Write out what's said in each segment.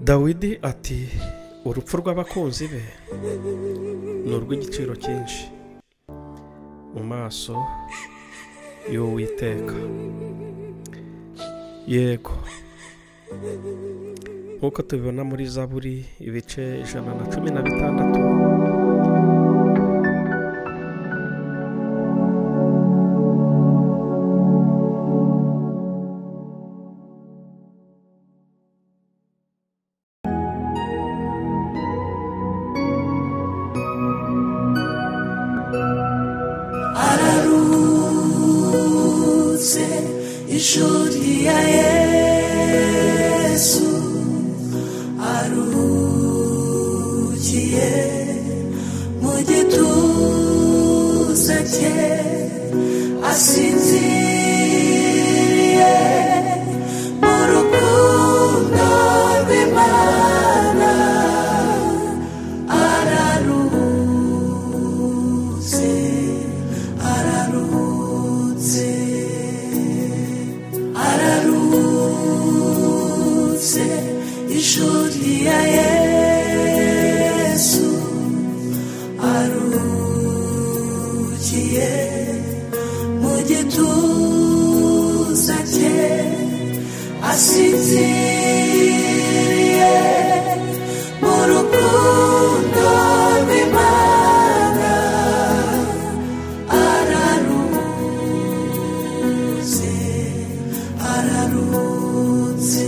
Dawidi ati urupfu rw'abakunzi be ni urw'igiciro cyinshi mu maso y'Uwiteka. Yego, nk'uko tubibona muri Zaburi ibice 116. Inshuti ya Yesu aruhukiye mu gituza cye, asinziriye mu rukundo rw'Imana. Araruhutse, araruhutse, araruhutse, inshuti ya Yesu aruhukiye mu gituza cye, asinziriye mu rukundo rw'Imana. Araruhutse, araruhutse.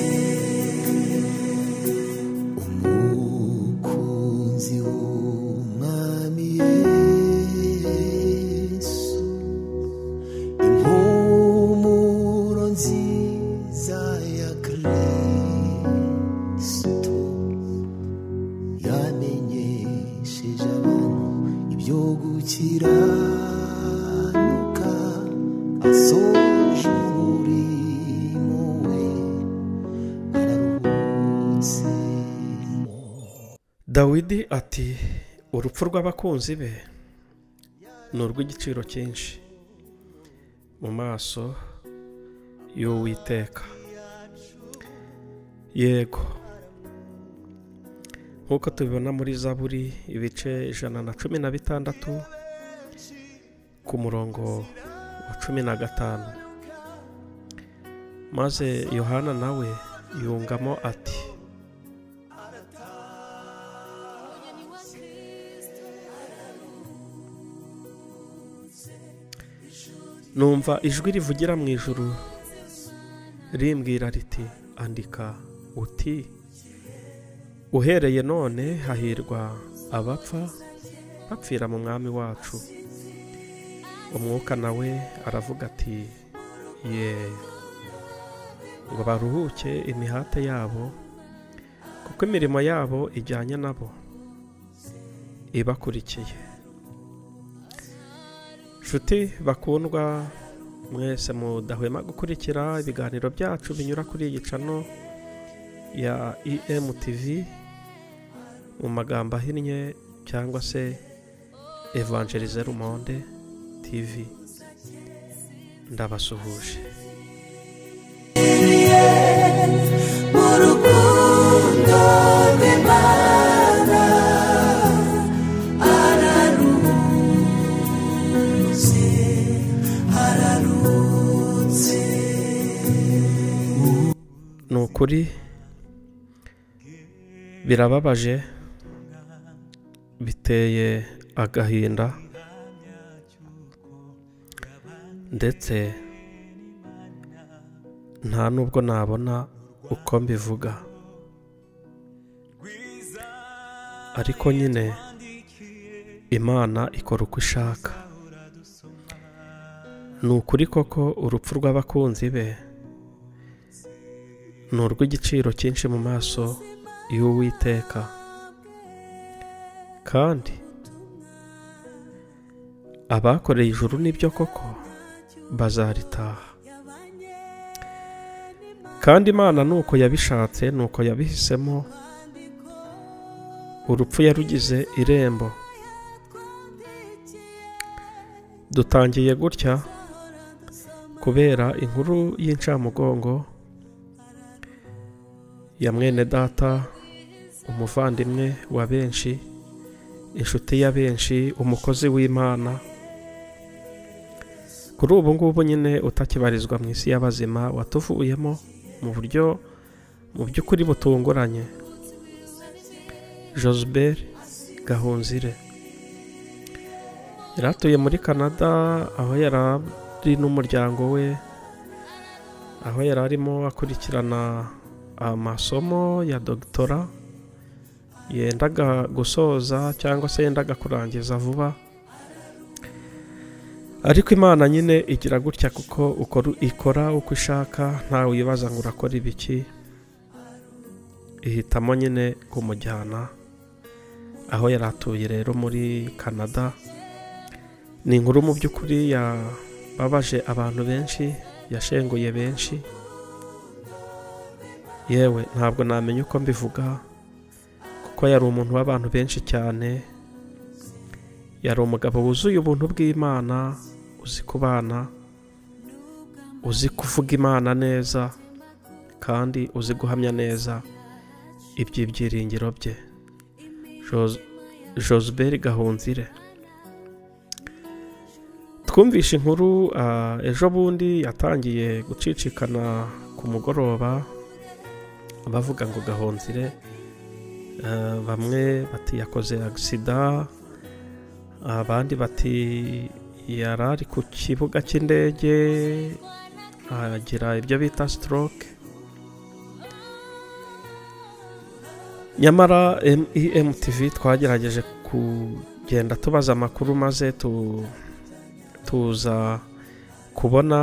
Umukunzi w'Umwami Yesu, impumuro nziza ya Kristo yamenyesheje abantu ibyo gukiranuka, asoje umurimo we, araruhutse. Dawidi ati urupfu rw'abakunzi be ni urw'igiciro cyinshi mu maso y'Uwiteka. Yego, nk'uko tubibona muri Zaburi ibice 116 ku murongo wa 15. Maze Yohana nawe yungamo ati numva ijwi rivugira mu ijuru rimbwira riti andika uti uhereye none hahirwa abapfa bapfira mu mwami wacu. Umwuka nawe aravuga ati ye, ngo baruhuke imihate yabo, kuko imirimo yabo ijyanye nabo ibakurikiye. Nshuti bakundwa mwese mudahwema gukurikira ibiganiro byacu binyura kuri iyi channel ya EMTV mu magambo ahinnye cyangwa se Evangelize Le Monde TV. Ndabasuhuje. Mu rukundo rw'Imana. Araruhutse, araruhutse. Ni ukuri birababaje, biteye agahinda, ndetse nta nubwo nabona uko mbivuga, ariko nyine Imana ikora uko ishaka. Ni ukuri koko urupfu rw'abakunzi be ni urw'igiciro cyinshi mu maso y'Uwiteka, kandi abakoreye ijuru n'ibyo koko bazaritaha. Kandi Imana nuko yabishatse, nuko yabihisemo, urupfu yarugize irembo. Dutangiye gutya kubera inkuru y'incamugongo ya mwene data umuvandimwe wa benshi, inshuti ya benshi, umukozi w'Imana, kuri ubu ngubu nyine utakibarizwa mu isi y'abazima, watuvuyemo mu by'ukuri butunguranye. Josbert Gahunzire yari atuye muri Canada, aho yari ari n'umuryango we, aho yari arimo akurikirana amasomo ya dogitora, yendaga gusoza cyangwa se yendaga kurangiza vuba. Ariko Imana nyine igira gutya, kuko ikora uko ishaka, ntawe uyibaza ngo urakora ibiki. Ihitamo nyine kumujyana aho yari atuye rero muri Canada. Ni inkuru mu by'ukuri yababaje abantu benshi, yashenguye benshi, yewe ntabwo namenya uko mbivuga, kuko yari umuntu w'abantu benshi cyane. Yari umugabo wuzuye ubuntu bw'Imana, uzi kubana, uzi kuvuga Imana neza, kandi uzi guhamya neza iby'ibyiringiro bye. Josbert Gahunzire, twumvishe inkuru ejo bundi yatangiye gucicikana ku mugoroba, bavuga ngo Gahunzire, bamwe bati yakoze agisida, abandi bati yari ari ku kibuga cy'indege agira ibyo bita stroke. Nyamara EMTV twagerageje kugenda tubaza amakuru, maze tuza kubona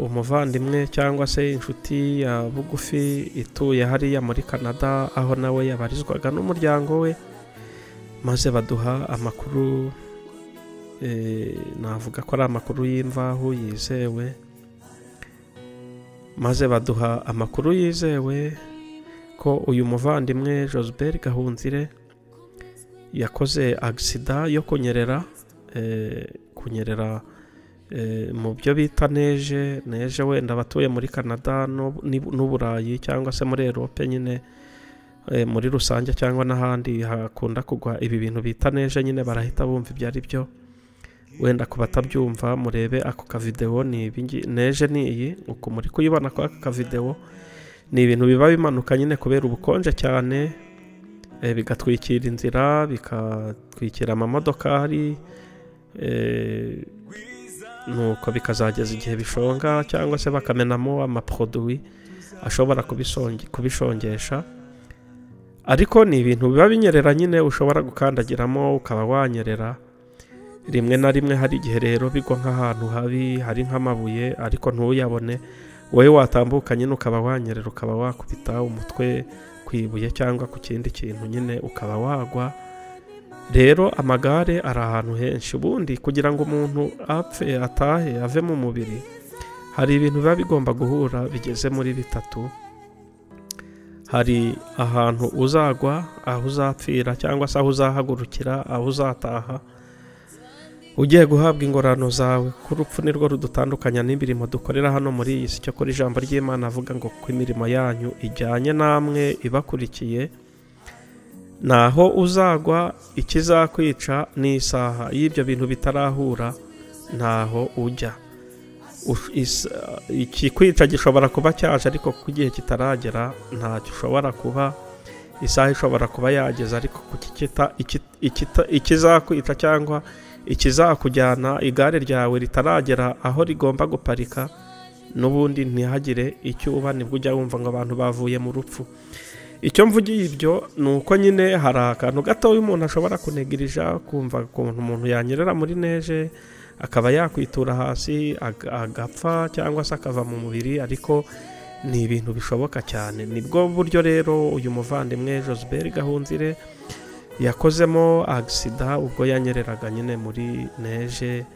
umuvandimwe cyangwa se inshuti ya bugufi ituye hariya muri Canada, aho nawe yabarizwaga n'umuryango we, maze baduha amakuru, navuga ko ari amakuru y'imvaho yizewe, maze baduha amakuru yizewe ko uyu muvandimwe Josbert Gahunzire yakoze agisida yo kunyerera mu byo bita neje wenda abatuye muri Canada n'Uburayi cyangwa se muri Europe nyine muri rusange, cyangwa n'ahandi hakunda kugwa ibi bintu bita neje nyine barahita bumva ibyo ari byo. Wenda ku batabyumva murebe ako kavideo, neje ni iyi uko muri kuyibona kwa aka kavideo. Ni ibintu biba bimanuka nyine kubera ubukonje cyane, bigatwikira inzira, bikatwikira amamodokari, nuko bikazageza igihe bishonga, cyangwa se bakamenamo amaproduwi ashobora kubishongesha. Ariko ni ibintu biba binyerera nyine, ushobora gukandagiramo ukaba wanyerera. Rimwe na rimwe hari igihe rero bigwa nk'ahantu habi, hari nk'amabuye, ariko ntuyabone, wowe watambuka nyine ukaba wanyerera, ukaba wakubita umutwe ku ibuye cyangwa ku kindi kintu nyine ukaba wagwa. Rero amagare ari ahantu henshi. Ubundi kugira ngo umuntu apfe, atahe, ave mu mubiri, hari ibintu biba bigomba guhura bigeze muri bitatu. Hari ahantu uzagwa, aho uzapfira, cyangwa se aho uzahagurukira, aho uzataha ugiye guhabwa ingorano zawe. Ku rupfu nirwo rudutandukanya n'imirimo dukorera hano muri iyi si. Cyo kuri ijambo ry'Imana avuga ngo ko imirimo yanyu ijyanye namwe ibakurikiye, naho uzagwa, ikizakwica n'isaha y'ibyo bintu bitarahura ntaho ujya. Ikikwica gishobora kuba cyaje, ariko ku gihe kitaragera ntacyo ushobora kuba. Isaha ishobora kuba yageze, ariko ikizakwica cyangwa ikizakujyana, igare ryawe ritaragera aho rigomba guparika, n'ubundi ntihagire icyo uba, nibwo ujya wumva ngo abantu bavuye mu rupfu. Icyo mvugiye ibyo ni uko nyine hari akantu gato umuntu ashobora kunegirija, kumva ukuntu umuntu yanyerera muri neje akaba yakwitura hasi agapfa, cyangwa se akava mu mubiri, ariko ni ibintu bishoboka cyane. Nibwo buryo rero uyu muvandimwe Josbert Gahunzire yakozemo agisida, ubwo yanyereraga nyine muri neje,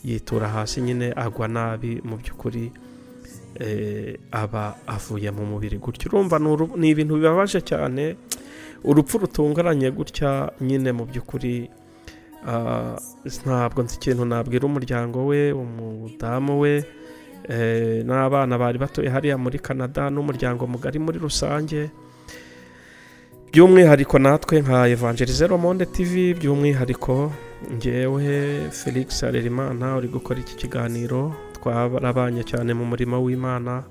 yitura hasi nyine agwa nabi, mu by'ukuri aba avuye mu mubiri gutyo. Urumva ni ibintu bibabaje cyane, urupfu rutunguranye gutya nyine. Mu by'ukuri ntabwo nzi ikintu nabwira umuryango we, umudamu we, n'abana bari batuye hariya muri Canada, n'umuryango mugari muri rusange. by'umwihariko natwe nka Evangelize Le Monde TV, by'umwihariko ngewe Felix Harerimana uri gukora iki kiganiro, twarabanye cyane mu murimo w'Imana.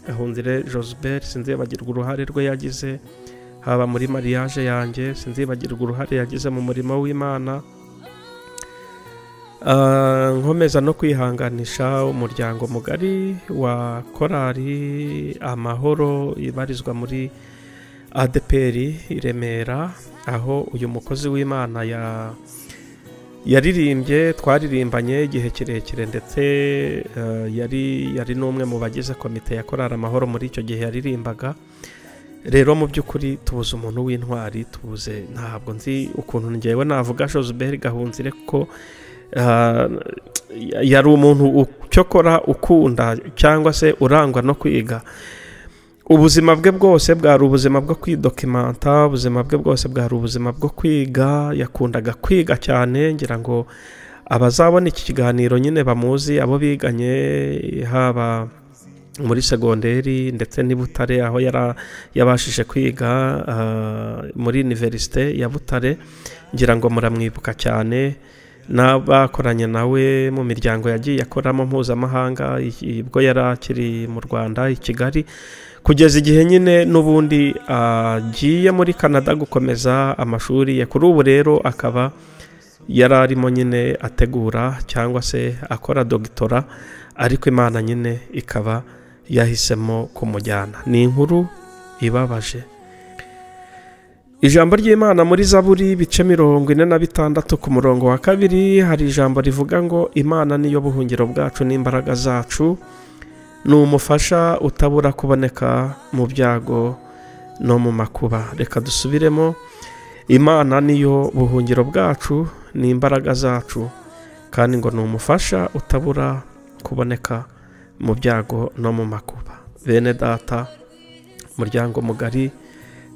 Gahundire Josbert sinzibagirwa uruhare rwe yagize haba muri mariage yanjye, sinzibagirwa uruhare yagize mu murimo w'Imana. Nkomeza no kwihanganisha umuryango mugari wa korali Amahoro ibarizwa muri ADPR i Remera, aho uyu mukozi w'Imana yaririmbye, twaririmbanye igihe kirekire, ndetse yari n'umwe mu bagize komite ya korali Amahoro muri icyo gihe yaririmbaga. Rero mu by'ukuri tubuze umuntu w'intwari, tubuze, ntabwo nzi ukuntu ngewe navuga Josbert Gahunzire ko yari umuntu cyokora ukunda cyangwa se urangwa no kwiga. Ubuzima bwe bwose bwari ubuzima bwo kwidokimanta, ubuzima bwe bwose bwari ubuzima bwo kwiga. Yakundaga kwiga cyane, ngira ngo abazabona iki kiganiro nyine bamuzi, abo biganye haba muri segonderi ndetse n'i Butare, aho yabashije kwiga muri Université ya Butare, ngira ngo muramwibuka cyane. N'abakoranye nawe mu miryango yagiye akoramo mpuzamahanga, ubwo yari akiri mu Rwanda i Kigali, kugeza igihe nyine n'ubundi agiye muri Canada gukomeza amashuri ye. Kuri ubu rero akaba yari arimo nyine ategura cyangwa se akora dogitora, ariko Imana nyine ikaba yahisemo kumujyana. Ni inkuru ibabaje. Ijambo ry'Imana muri Zaburi bice 46 ku murongo wa 2 hari ijambo rivuga ngo Imana niyo buhungiro bwacu n'imbaraga zacu, ni umufasha utabura kuboneka mu byago no mu makuba. Reka dusubiremo, Imana niyo buhungiro bwacu n'imbaraga zacu, kandi ngo ni umufasha utabura kuboneka mu byago no mu makuba. Bene data, umuryango mugari,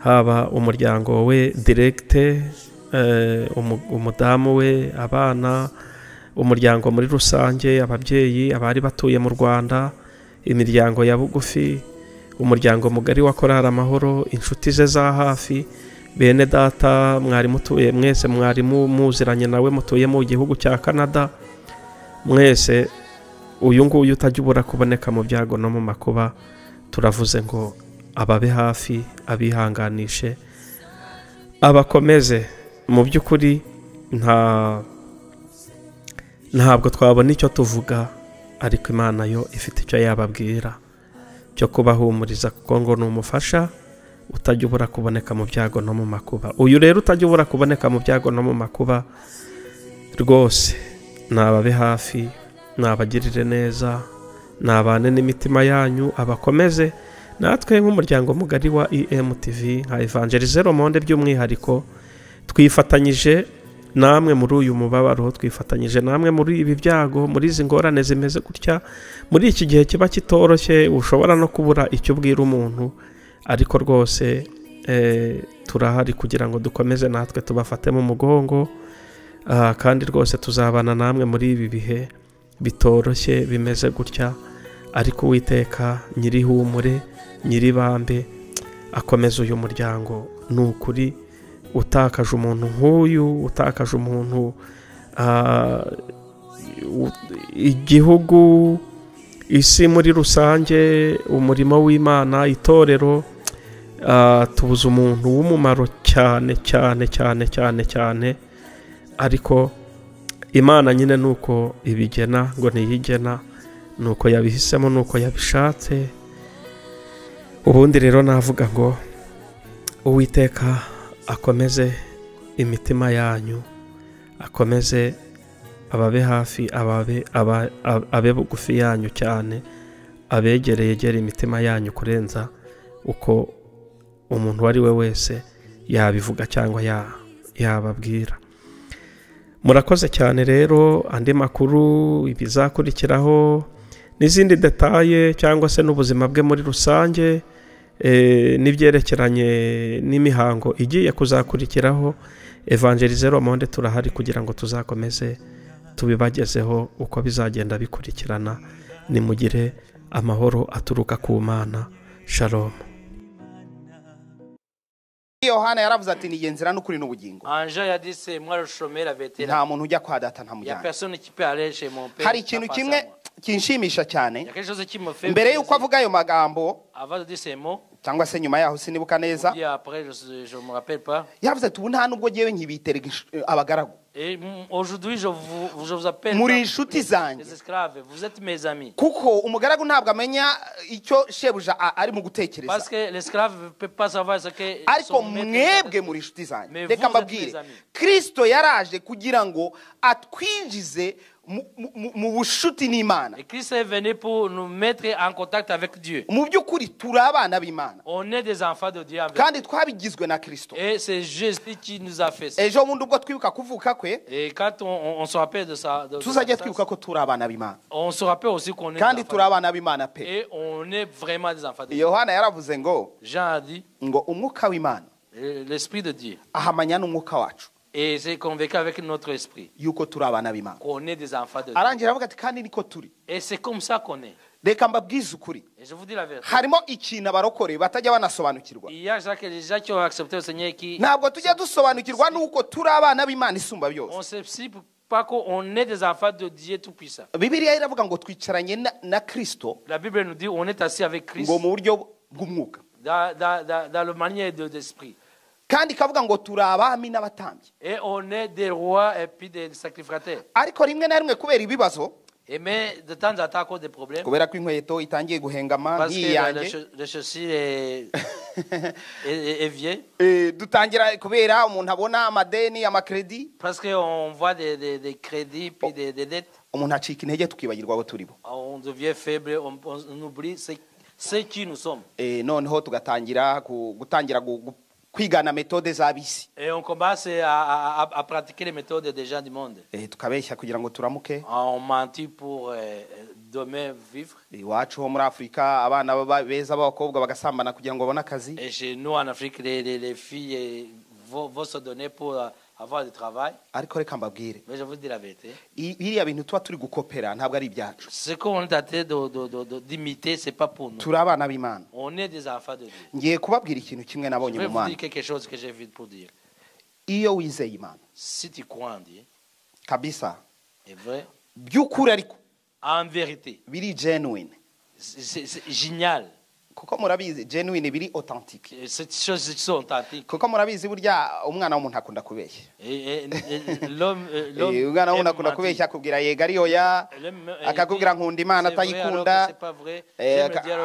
haba umuryango we direkte, umudamu we, abana, umuryango muri rusange, ababyeyi, abari batuye mu Rwanda, imiryango ya bugufi, umuryango mugari wa korali Amahoro, inshuti ze za hafi. Bene data, mwari mutuye mwese, mwari muziranye nawe, mutuye mu gihugu cya Canada, mwese uyu nguyu utajya ubura kuboneka mu byago no mu makuba, turavuze ngo ababe hafi, abihanganishe, abakomeze. Mu by'ukuri ntabwo twabona icyo tuvuga, ariko Imana yo ifite icyo yababwira cyo kubahumuriza, kuko ngo ni umufasha utajya ubura kuboneka mu byago no mu makuba. Uyu rero utajya ubura kuboneka mu byago no mu makuba, rwose nababe hafi, nabagirire neza, nabane n'imitima yanyu, abakomeze. Natwe nk'umuryango mugari wa EMTV nka Evangelize Le Monde by'umwihariko, twifatanyije namwe muri uyu mubabaro, twifatanyije namwe muri ibi byago, muri izi ngorane zimeze gutya, muri iki gihe kiba kitoroshye, ushobora no kubura icyo ubwira umuntu, ariko rwose turahari kugira ngo dukomeze natwe tubafate mu mugongo, kandi rwose tuzabana namwe muri ibi bihe bitoroshye bimeze gutya. Ariko Uwiteka nyirihumure, nyiribambe, akomeza uyu muryango. Ni ukuri utakaje umuntu nk'uyu, utakaje umuntu, igihugu, isi muri rusange, umurimo w'Imana, itorero, tubuze umuntu w'umumaro cyane cyane cyane cyane cyane. Ariko Imana nyine nuko ibigena, ngo niyigena, nuko yabihisemo, nuko yabishatse. Ubundi rero navuga ngo Uwiteka akomeze imitima yanyu, akomeze ababe hafi, abe bugufi yanyu cyane, abegereye imitima yanyu kurenza uko umuntu wari we wese yabivuga cyangwa yababwira. Murakoze cyane rero. Andi makuru ibizakurikiraho n'izindi detaye cyangwa se n'ubuzima bwe muri rusange, n'ibyerekeranye n'imihango igiye kuzakurikiraho, Evangelize Le Monde turahari kugira ngo tuzakomeze tubibagezeho uko bizagenda bikurikirana. Nimugire amahoro aturuka ku Mana. Shalom. Yohana yaravuze ati ni nzira n'ukuri n'ubugingo. En Jean, il a dit, c'est moi le chemin, la vérité. Nta muntu ujya kwa data Il n'y a ntamujyana. personne qui peut aller chez mon père. Hari sans ikintu passer à kimwe moi. kinshimisha Il cyane y a quelque chose qui me fait mbere yuko plaisir. avuga ayo magambo Avant de dire ces mots, cyangwa se nyuma yaho sinibuka neza, puis après, je ne me rappelle pas. yavuze ati ubu nta nubwo ngewe nkibiterega abagaragu, Et aujourd'hui, je vous appelle muri pas inshuti zanjye, les esclaves. Vous êtes mes amis. kuko umugaragu ntabwo amenya icyo shebuja ari mu Parce gutekereza, que l'esclave ne peut pas savoir ce que ariko son maître mwebwe muri inshuti zanjye. Mais Reka vous mbabwire, êtes mes amis. Kristo yaraje kugira ngo atwinjize mu bushuti n'Imana. Et Christ est venu pour nous mettre en contact avec Dieu. Mu by'ukuri turi abana b'Imana On est des enfants de Dieu. En vérité. kandi twabigizwe na Kristo. Et c'est Jésus qui nous a fait ça. Ejo bundi ubwo twibuka kuvuka kwe, Et quand on se rappelle de ça, tuzajya twibuka ko turi abana b'Imana on se rappelle aussi qu'on est kandi des turi enfants abana b'Imana pe. de Dieu. Et on est vraiment des enfants de Dieu. Yohana yaravuze ngo Jean a dit, umwuka w'Imana l'Esprit de Dieu. ahamanya n'umwuka wacu Et c'est convaincu avec notre esprit yuko turi abana b'Imana. qu'on est des enfants de Dieu. Arangira aravuga ati kandi niko turi. Et c'est comme ça qu'on est. Reka mbabwize ukuri, Et je vous dis la vérité. harimo ikintu abarokore batajya banasobanukirwa. Il y a les gens qui ont accepté le Seigneur qui... Ntabwo tujya dusobanukirwa nuko turi abana b'Imana isumba On byose. ne sait pas qu'on est des enfants de Dieu Tout-Puissant. Bibiliya iravuga ngo twicaranye na Kristo La Bible nous dit on est assis avec Christ ngo mu buryo bw'umwuka, dans le manière d'esprit. kandi ikavuga ngo turi abami n'abatambyi. Et on est des rois et puis des sacrificateurs. Ariko rimwe na rimwe kubera ibibazo, Et mais de temps en temps, à cause des problèmes, kubera ko inkweto itangiye guhengama parce nk'iyi que yanjye, le chaussure est vieille, dutangira kubera umuntu abona amadeni, amakredi, parce qu'on voit des crédits puis des dettes, umuntu acika intege tukibagirwa abo turi bo. on devient faible, on oublie ce qui nous sommes. Noneho tugatangira kwigana metode z'abisi, Et on commence à pratiquer les méthodes des gens du monde. tukabeshya kugira ngo turamuke. On mentit pour demain vivre. Iwacu ho muri Afurika abana beza b'abakobwa bagasambana kugira ngo babone akazi. Et chez nous en Afrique, les filles vont se donner pour avoir du travail. Ariko reka mbabwire, Mais je vous dis la vérité. biriya bintu tuba turi gukopera ntabwo ari ibyacu. Ce qu'on est en train d'imiter, ce n'est pas pour nous. Turi abana b'Imana. On est des enfants de Dieu. Ngiye kubabwira ikintu kimwe Je nabonye vais mu vous Mana. dire quelque chose que j'ai vu pour dire. Iyo wizeye Imana Si tu crois en Dieu, kabisa, c'est vrai, by'ukuri ariko en vérité, biri genuine, c'est génial. kuko murabizi genuine biri authentique, Ces choses sont authentiques. kuko murabizi burya umwana w'umuntu akunda kubeshya. Et l'homme Umwana w'umuntu aime akunda mentir. kubeshya akubwira yega ari oya, akakubwira nkunda Imana atayikunda,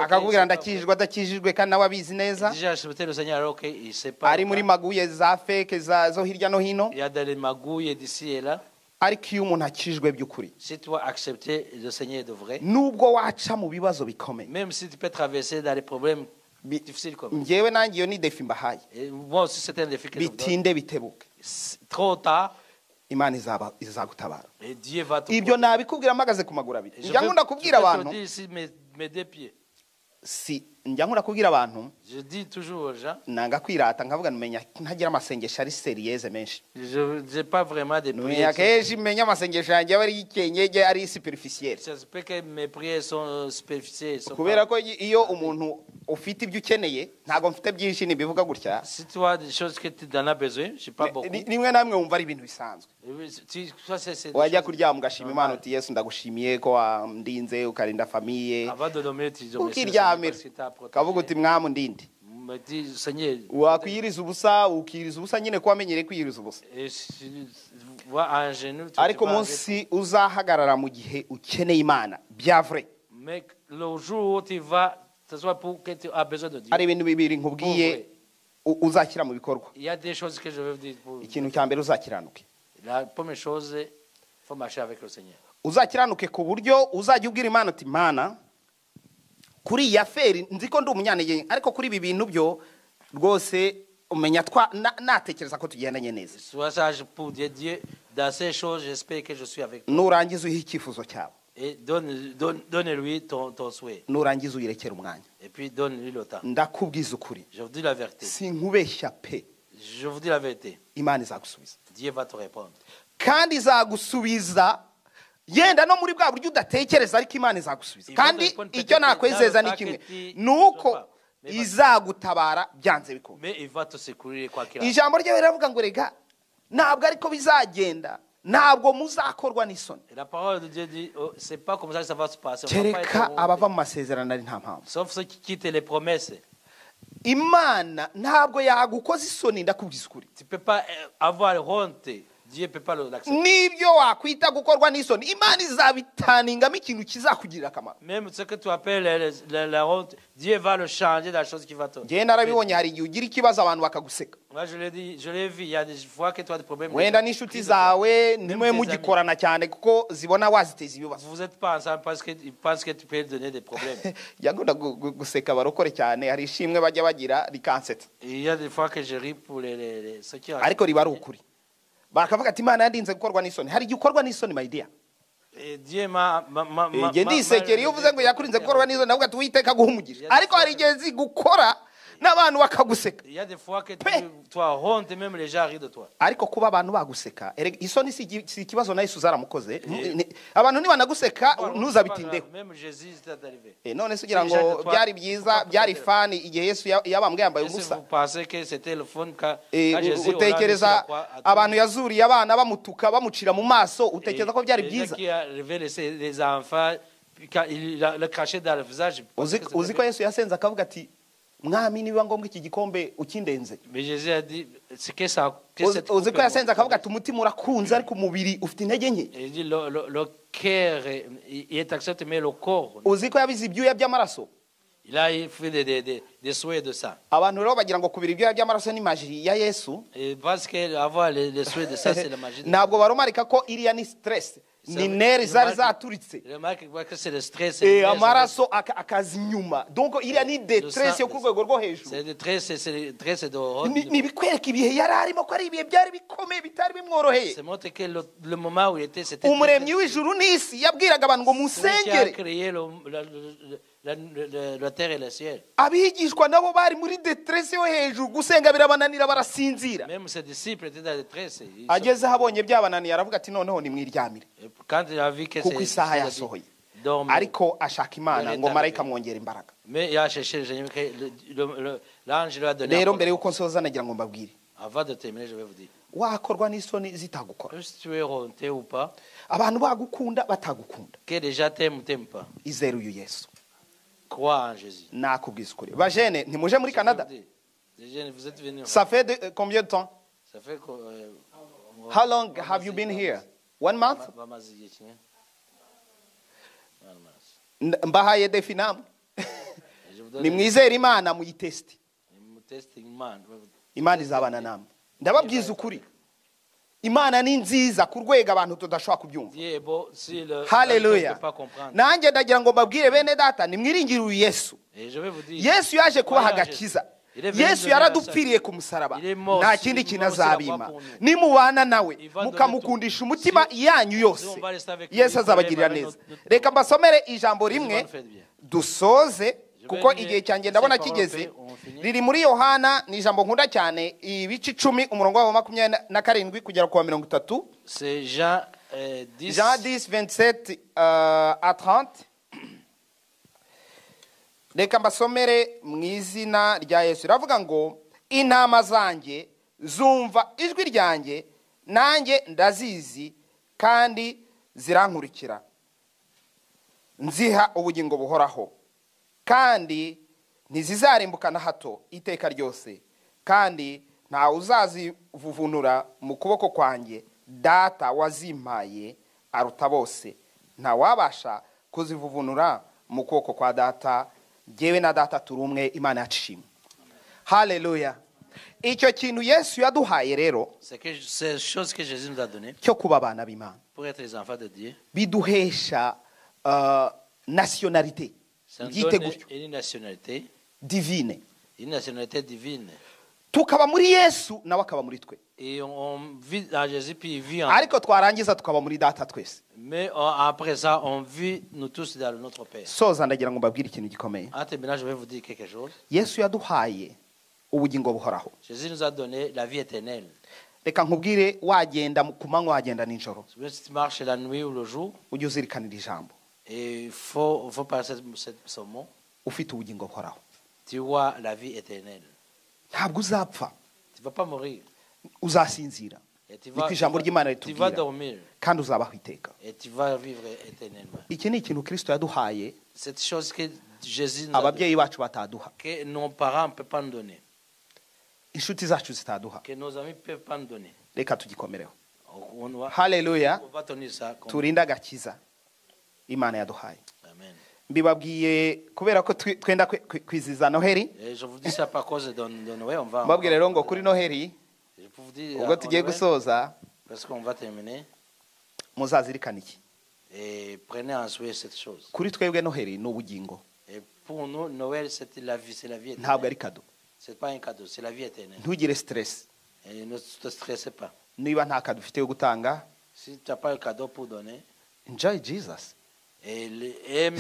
akakubwira ndakijijwe adakijijwe kandi nawe abizi neza, Déjà accepté le Seigneur alors qu'il ne sait pas. ari muri maguye za feke zo hirya no hino. Il y a des magouilles d'ici et là. Ariko iyo umuntu akijijwe by'ukuri, Si tu as accepté le Seigneur de vrai, nubwo waca mu bibazo bikomeye, même si tu peux traverser dans les problèmes difficiles comme njyewe nanjye iyo ni defi mbahaye, et moi aussi c'est un défi que je vous donne. bitinde bitebuke, Trop tard Imana izagutabara. et Dieu va te Ibyo protéger. nabikubwira mpagaze ku maguru abiri. Et je Njya vais nkunda kubwira te abantu, dire ici mes deux pieds. njya nkunda kubwira abantu, Je dis toujours aux gens, nanga kwirata nkavuga numenya ntagira amasengesho ari seriyeze menshi. je n'ai pas vraiment de Numenya prières. kenshi menya amasengesho yanjye aba ari yikenyege, ari superficiel. J'espère que mes prières sont superficielles. sont Kubera pas- ko iyo umuntu ufite ibyo ukeneye, ntabwo mfite byinshi nibivuga gutya, Si tu as des choses que tu en as besoin, je n'ai pas beaucoup. nimwe namwe wumva ari ibintu bisanzwe. Ça, c'est des Wajya choses kuryama ugashima Imana normales. uti Yesu ndagushimiye ko wandinze ukarinda famiye, Avant de dormir, tu dis merci, ukiryamira parce que tu as ukavuga uti protégé. mwamu ndinde. Me dis, Seigneur, Wakwiyiriza ubusa ukiyiriza ubusa nyine ko wamenyereye kwiyiriza ubusa. et si tu vois en genou, tu Ariko vas umunsi uzahagarara mu gihe ukeneye Imana bya vrai, mais le jour où tu vas, ce soit pour que tu as besoin de Dieu. hari ibintu bibiri nkubwiye uzashyira mu bikorwa. Il y a des choses que je veux dire. Ikintu cya mbere uzakiranuke, La première chose, il faut marcher avec le Seigneur. uzakiranuke ku buryo uzajya ubwira Imana uti Mana, kuri iyi aferi nzi ko ndi umunyantege ariko kuri ibi bintu byo rwose umenya natekereza ko tugendanye neza. Sois sage pour dire Dieu, dans ces choses, j'espère que je suis avec toi. Nurangiza uyihe icyifuzo cyawe, Et donne-lui ton souhait. nurangiza uyirekere umwanya. Et puis donne-lui le temps. Ndakubwiza ukuri, Je vous dis la vérité. sinkubeshya pe, Je vous dis la vérité. Imana izagusubiza Dieu va te répondre. kandi izagusubiza yenda no muri bwa buryo udatekereza, ariko Imana izagusubiza. Kandi icyo nakwizeza ni kimwe, nuko izagutabara byanze bikunze. Mais il va te secourir quoi qu'il arrive. Ijambo ryawe riravuga ngo rega ntabwo ariko bizagenda, ntabwo muzakorwa n'isoni, Et la parole de Dieu dit, oh, c'est pas comme ça que ça va se passer. On va pas être kereka honte. abava mu masezerano ari nta mpamvu. Sauf ceux qui quittent les promesses. Imana ntabwo yagukoza isoni, ndakubwiza ukuri. Tu peux pas avoir honte. Dieu peut pas l'accepter. N'ibyo wakwita gukorwa n'isoni, Imana izabitaningamo ikintu kizakugirira akamaro. Même ce que tu appelles la honte, Dieu va le changer dans la chose qui va te. Njye narabibonye, hari igihe ugira ikibazo abantu bakaguseka, Moi, je l'ai dit, je l'ai vu. Il y a des fois que tu as des problèmes. wenda n'inshuti zawe nimwe mugikorana cyane kuko zibona waziteza ibibazo. Vous n'êtes pas ensemble parce qu'ils pensent que tu peux donner des problèmes. Yakunda guseka abarokore cyane, hari ishimwe bajya bagira rikansetsa, Il y a des fois que je ris pour ceux qui ont. ariko riba ari ukuri. Bakavuga ati Imana yandinze gukorwa n'isoni. Hari igihe ukorwa n'isoni, my dear. Et Dieu m'a. Njye ndisekera iyo uvuze ngo yakurinze gukorwa n'isoni, navuga ati Uwiteka aguhumugisha. Ariko hari igihe zigukora n'abantu bakaguseka. Il y a des fois que tu as honte, même les gens rient de toi. Ariko kuba abantu baguseka, isoni si ikibazo na Yesu zaramukoze. Abantu nibanaguseka ntuzabitindeho. Même Jésus c'est arrivé. None se ugira ngo byari byiza, byari fani igihe Yesu yabambwe yambaye Est-ce que ubusa. vous pensez que c'était le fun quand Jésus Utekereza abantu yazuriye abana bamutuka bamucira mu maso, utekereza ko byari byiza? qui a révélé les enfants puis quand il le craché dans le visage. Uzi ko Yesu yasenze akavuga ati mwami niba ngombwa iki gikombe ukindenze. Mais Jésus a dit c'est que ça Uzi ko yasenze akavuga ati umutima urakunze ariko umubiri ufite intege nke. Il dit le cœur il est accepté mais le corps. Uzi ko yabize ibyuya by'amaraso. Il a fait des souhaits de ça. Abantu rero bagira ngo kubira ibyuya by'amaraso ni magie ya Yesu. Et parce que avoir les souhaits de ça c'est la magie. Ntabwo barumarika ko iriya ni stress, ni neri zari zaturitse, Remarque que c'est le stress. amaraso akaza inyuma. Donc iriya ni detresse yo ku rwego rwo hejuru. C'est le stress de haut. Ni bikwereka ibihe yari arimo ko ari ibihe byari bikomeye bitari bimworoheye. C'est montre que le moment où il était c'était. Umuremyi w'ijuru n'isi yabwiraga abantu ngo Celui qui a musengere. créé la terre et le ciel. Abigishwa nabo bari muri detresse yo hejuru, gusenga birabananira barasinzira. Même ses disciples étaient dans la détresse. Ageze habonye byabananiye aravuga ati noneho nimwiryamire Quand il a vu que kuko isaha yasohoye. Ariko ashaka Imana ngo marayika amwongera imbaraga. Mais il a cherché le Seigneur que l'ange lui a donné. Rero mbere yuko nsoza nagira ngo mbabwire, Avant de terminer, je vais vous dire. wakorwa n'isoni zitagukora, Si tu es honté ou pas, abantu bagukunda batagukunda, que les gens t'aiment ou t'aiment pas, izere uyu Yesu. crois en Jésus. Nakubwiza ukuri, bajene ntimuje muri Canada? Les jeunes, vous êtes venus. Ça fait combien de temps? Ça fait que. How long have you been here? 1 month? Mbahaye defi namwe. Nimwizere Imana muyitesti, Imana izabana namwe. Ndababwiza ukuri, Imana ni nziza ku rwego abantu tudashobora kubyumva. Haleluya. Nanjye ndagira ngo mbabwire bene data, nimwiringire uyu Yesu. Yesu yaje kubaha agakiza. Yesu yaradupfiriye ku musaraba, nta kindi kintu azabima. Nimubana nawe mukamukundisha umutima yanyu yose, Yesu azabagirira neza. Reka mbasomere ijambo rimwe dusoze kuko igihe cyanjye ndabona kigeze. Riri muri Yohana, ni ijambo nkunda cyane, ibice 10 umurongo wa 27 kugera ku wa 30. C'est Jean 10. Jean 10 27 à 30. Reka mbasomere mu izina rya Yesu. Ravuga ngo intama zanjye zumva ijwi ryanjye, nanjye ndazizi kandi zirankurikira. Nziha ubugingo buhoraho kandi ntizizarimbuka na hato iteka ryose, kandi nta uzazivuvunura mu kuboko kwanjye. Data wazimpaye aruta bose, nta wabasha kuzivuvunura mu kuboko kwa data. Jyewe na data turi umwe, Imana yacishimwe. Haleluya. Icyo kintu Yesu yaduhaye rero, c'est chose que Jésus nous a donné cyo kuba abana b'Imana, pour être les enfants de Dieu. biduhesha nationalité, byite gutyo, Une nationalité divine. Une nationalité divine. Tukaba muri Yesu nawe akaba muri twe. Et on vit en Jésus puis il vit en. Ariko twarangiza tukaba muri data twese. Mais après ça, on vit nous tous dans notre Père. Soza ndagira ngo mbabwire ikintu gikomeye. Maintenant, je vais vous dire quelque chose. Yesu yaduhaye ubugingo buhoraho. Jésus nous a donné la vie éternelle. Reka nkubwire, wagenda ku manywa wagenda nijoro, Si tu marches la nuit ou le jour, ujye uzirikanira ijambo, et il faut passer ce mot. ufite ubugingo buhoraho. tu auras la vie éternelle. ntabwo uzapfa Tu ne vas pas mourir. uzasinzira Et tu niko ijambo ry'imana tu vas ritubwira dormir. kandi uzabaho iteka Et tu vas vivre éternellement. iki ni ikintu kristo yaduhaye Cette chose que Jésus nous a donné, ababyeyi bacu bataduha que nos parents ne peuvent pas nous donner, inshuti zacu zitaduha que nos amis ne peuvent pas nous donner. reka tugikomereho On va, haleluya on va tenir ça comme... turinde agakiza imana yaduhaye Amen. mbibabwiye kubera ko twenda kwizihiza noheri Et je vous dis ça pas à cause de Noël. On va, mbabwire rero ngo kuri noheri je peux vous dire, ubwo en tugiye Noël, gusoza parce qu'on va terminer, muzazirikana iki et prenez en souhait cette chose. kuri twebwe noheri ni ubugingo Et pour nous, Noël, c'est la vie ntabwo éternelle. ari kado C'est pas un cadeau, c'est la vie éternelle. ntugire stress Et ne te stressez pas. niba nta kado ufite yo gutanga Si tu n'as pas un cadeau pour donner, enjoy jesus et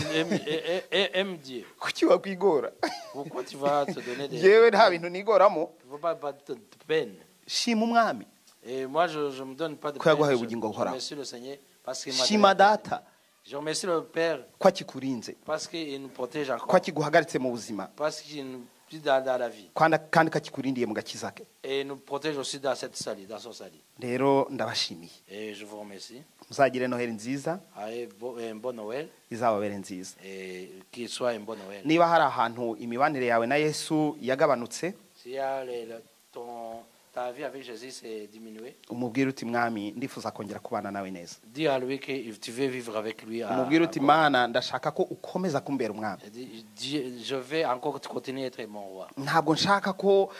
aime Dieu. kuki wakwigora Pourquoi tu vas te donner des... yewe nta bintu nigoramo Tu ne veux pas de peine. shima umwami Et moi, je ne me donne pas de Ko peine. yaguhaye Je ubugingo buhoraho. remercie le Seigneur parce qu'il m'a shima donné. data Je remercie le Père ko akikurinze parce qu'il nous protège ko encore. akiguhagaritse mu buzima Parce qu'il nous dit dans la vie. kandi ko akikurindiye mu gakiza ke Et il nous protège aussi dans cette salle, dans son salut. rero ndabashimiye Et je vous remercie. muzagire noheri nziza Ayez un bon Noël izababere nziza et qu'il soit un bon Noël. niba hari ahantu imibanire yawe na yesu yagabanutse S'il y a ta vie avec Jésus s'est diminuée, umubwire uti mwami ndifuza kongera kubana nawe neza dis à lui que tu veux vivre avec lui. umubwire uti mana ndashaka ko ukomeza kumbera umwami Je vais encore continuer à être mon roi. ntabwo nshaka ko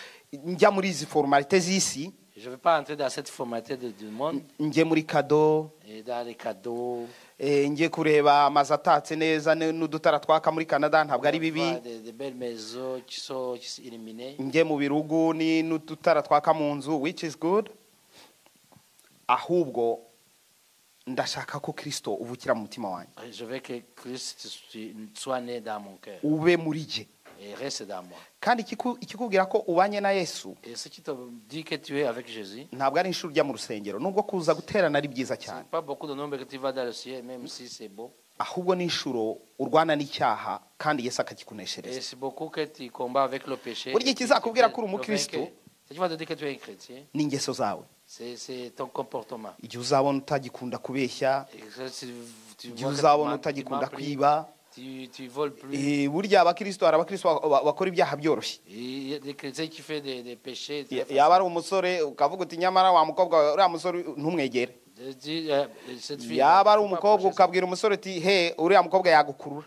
njya muri izi formalite z'isi Je ne veux pas entrer dans cette formalité du monde njye muri kado et dans les cadeaux. njye kureba amazu atatse neza n'udutara twaka muri canada ntabwo ari bibi Voir des belles maisons qui sont illuminées. njye mu birugu n'udutara twaka mu nzu which is good ahubwo ndashaka ko kristo uvukira mu mutima wanjye Je veux que Christ soit né dans mon cœur ube muri jye et reste dans moi. kandi ikikubwira ko ubanye na yesu Et ce qui te dit que tu es avec Jésus, ntabwo ari inshuro ujya mu rusengero nubwo kuza guterana ari byiza cyane c'est pas beaucoup de nombre que tu vas dans le ciel, même si c'est beau. ahubwo ni inshuro urwana n'icyaha kandi yesu Et akakikuneshereza c'est beaucoup que tu combats avec le péché. Burya ikizakubwira ko uri umukristo Ce qui va te dire que tu es un chrétien, n'ingeso zawe c'est ton comportement. igihe uzabona utagikunda kubeshya Et que tu igihe vois que uzabona tu utagikunda mens plus, kwiba tu voles plus. burya abakristo hari abakristo bakora ibyaha byoroshye Et il y a des chrétiens qui font des péchés. très faciles. yaba ari umusore ukavuga uti nyamara wa mukobwa wawe uriya musore ntumwegere Je dis, cette fille, yaba ari tu peux pas umukobwa approcher ukabwira umusore uti he uriya mukobwa yagukurura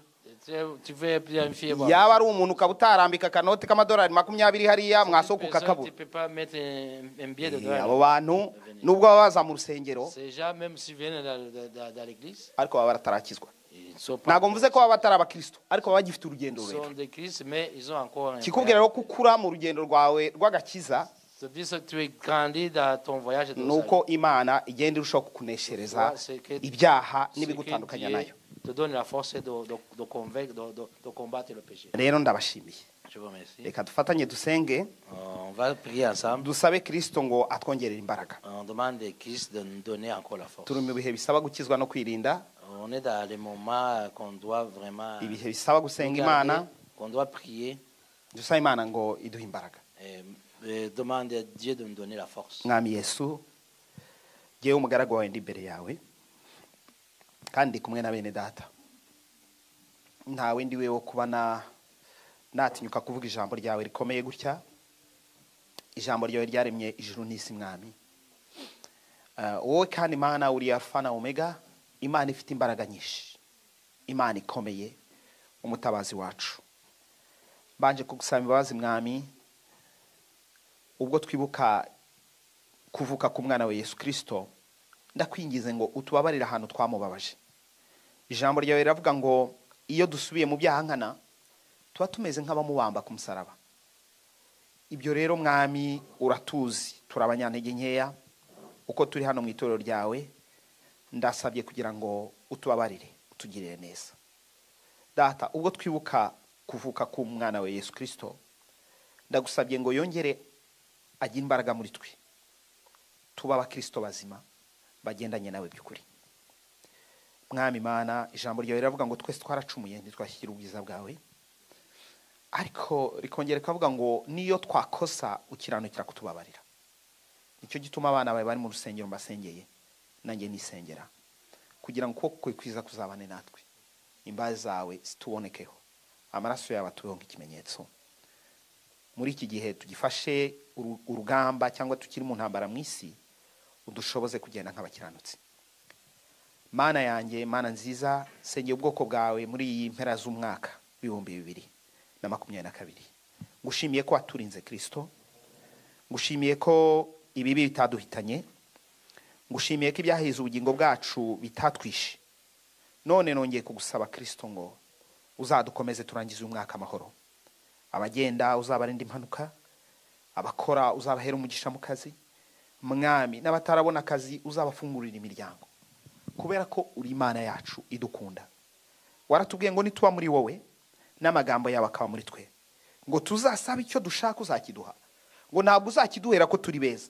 tu veux bien une fille. Bon. yaba ari umuntu ukaba utarambika akanoti k'amadolari 20 hariya mwasohoka Personne, tu ukakabura peux pas mettre un billet de dollar. abo bantu nubwo baba baza mu rusengero Ces gens, même s'ils viennent dans l'église, ariko baba batarakizwa ils ne sont pas. ntabwo mvuze ko baba batari abakristo ariko baba bagifite urugendo Ils rurerure sont des Christ, mais ils ont encore un. kikubwira rero ko ukura mu rugendo rwawe rw'agakiza Ça veut dire que tu es grandi dans ton voyage de ni uko imana igenda irushaho kukuneshereza ibyaha n'ibigutandukanya nayo te donne la force de convaincre, de combattre le péché. rero ndabashimiye Je vous remercie. reka dufatanye dusenge On va prier ensemble. dusabe kristo ngo atwongerere imbaraga On demande à Christ de nous donner encore la force. turi mu bihe bisaba gukizwa no kwirinda On est dans les moments qu'on doit vraiment ibihe bisaba gusenga imana regarder, qu'on doit prier dusaba imana ngo iduhe imbaraga et demander à Dieu de nous donner la force. mwami yesu jyewe umugaragu wawe ndi imbere yawe kandi ndi kumwe na bene data ntawe ndi we wo kuba natinyuka kuvuga ijambo ryawe rikomeye gutya ijambo ryawe ryaremye ijuru n'isi mwami wowe kandi imana uri alfa na omega imana ifite imbaraga nyinshi imana ikomeye umutabazi wacu mbanje kugusaba imbabazi mwami ubwo twibuka kuvuka ku mwana wa yesu kirisito ndakwingize ngo utubabarire ahantu twamubabaje ijambo ryawe riravuga ngo iyo dusubiye mu byaha nkana tuba tumeze nk'abamubamba ku musaraba ibyo rero mwami uratuzi turi abanyantege nkeya uko turi hano mu itorero ryawe ndasabye kugira ngo utubabarire utugirire neza data ubwo twibuka kuvuka ku mwana wa yesu kirisito ndagusabye ngo yongere agire imbaraga muri twe tuba abakristo bazima bagendanye nawe by'ukuri mwami imana ijambo ryawe riravuga ngo twese twaracumuye ntitwashyikira ubwiza bwawe ariko rikongera rikavuga ngo niyo twakosa ukiranukira kutubabarira. Nicyo gituma abana bawe bari mu rusengero mbasengeye, nanjye nisengera kugira ngo ukuboko kwe kwiza kuzabane natwe, imbabazi zawe zitubonekeho, amaraso yawe atubeho nk'ikimenyetso. Muri iki gihe tugifashe urugamba cyangwa tukiri mu ntambara mu isi, udushoboze kugenda nk'abakiranutsi. Mana yanjye, Mana nziza, sengeye ubwoko bwawe muri iyi mpera z'umwaka w'2022. Ngushimiye ko waturinze Kristo, ngushimiye ko ibibi bitaduhitanye, ngushimiye ko ibyahize ubugingo bwacu bitatwishe. None nongeye kugusaba Kristo ngo uzadukomeze turangize uyu mwaka amahoro. Abagenda uzabarinda impanuka, abakora uzabahera umugisha mu kazi, mwami n'abatarabona akazi uzabafungurira imiryango, kubera ko uri Imana yacu idukunda. Waratubwiye ngo nituba muri wowe n'amagambo yawe akaba muri twe, ngo tuzasaba icyo dushaka uzakiduha, ngo ntabwo uzakiduhera ko turi beza,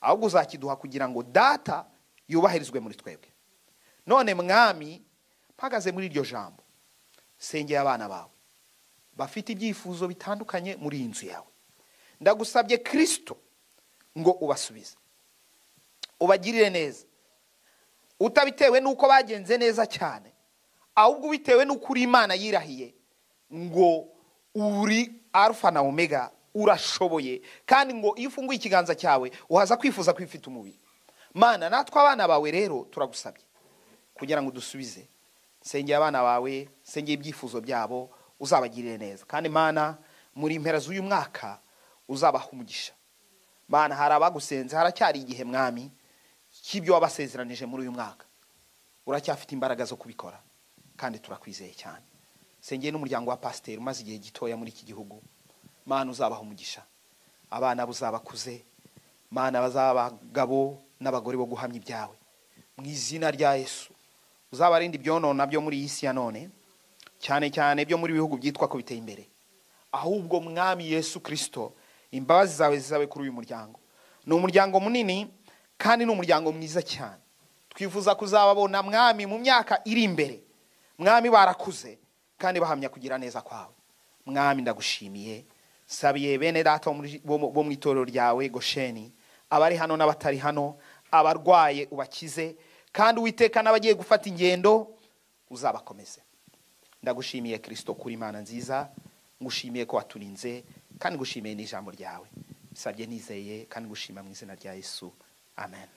ahubwo uzakiduha kugira ngo data yubahirizwe muri twebwe. None mwami, mpagaze muri iryo jambo, sengeye abana bawe bafite ibyifuzo bitandukanye muri iyi nzu yawe. Ndagusabye Kristo ngo ubasubize, ubagirire neza, utabitewe nuko bagenze neza cyane, ahubwo bitewe nuko uri Imana yirahiye ngo uri Alpha na Omega, urashoboye, kandi ngo iyo ufunguye ikiganza cyawe uhaza kwifuza kwifita umubiri. Mana, natwe abana bawe rero turagusabye kugira ngo dusubize. Sengeye abana bawe, sengeye ibyifuzo byabo, uzabagirire neza. Kandi Mana, muri impera z'uyu mwaka uzabaha umugisha. Mana, hari abagusenze, haracyari igihe mwami cy'ibyo wabasezeranije muri uyu mwaka. Uracyafite imbaraga zo kubikora, kandi turakwizeye cyane. Sengeye n'umuryango wa pasiteri umaze igihe gitoya muri iki gihugu. Mana, uzabaha umugisha. Abana buzabakuze, Mana, bazabagabo n'abagore bo guhamya ibyawe. Mu izina rya Yesu, uzabarinda ibyonona byo muri iyi si ya none, cyane cyane byo muri bihugu byitwa ko biteye imbere. Ahubwo mwami Yesu Kristo, imbabazi zawe zizabe kuri uyu muryango. Ni umuryango munini kandi ni umuryango mwiza cyane. Twifuza kuzababona mwami mu myaka iri imbere. Mwami, barakuze kandi bahamya kugira neza kwawe. Mwami, ndagushimiye. Sabiye bene data bo mu itorero ryawe Gosheni, abari hano n'abatari hano, abarwaye ubakize, kandi Uwiteka n'abagiye gufata ingendo uzabakomeze. Ndagushimiye Kristo kuri Imana nziza, ngushimiye ko waturinze, kandi ngushimiye n'ijambo ryawe. Sabye nizeye kandi ngushima mu izina rya Yesu. Amen.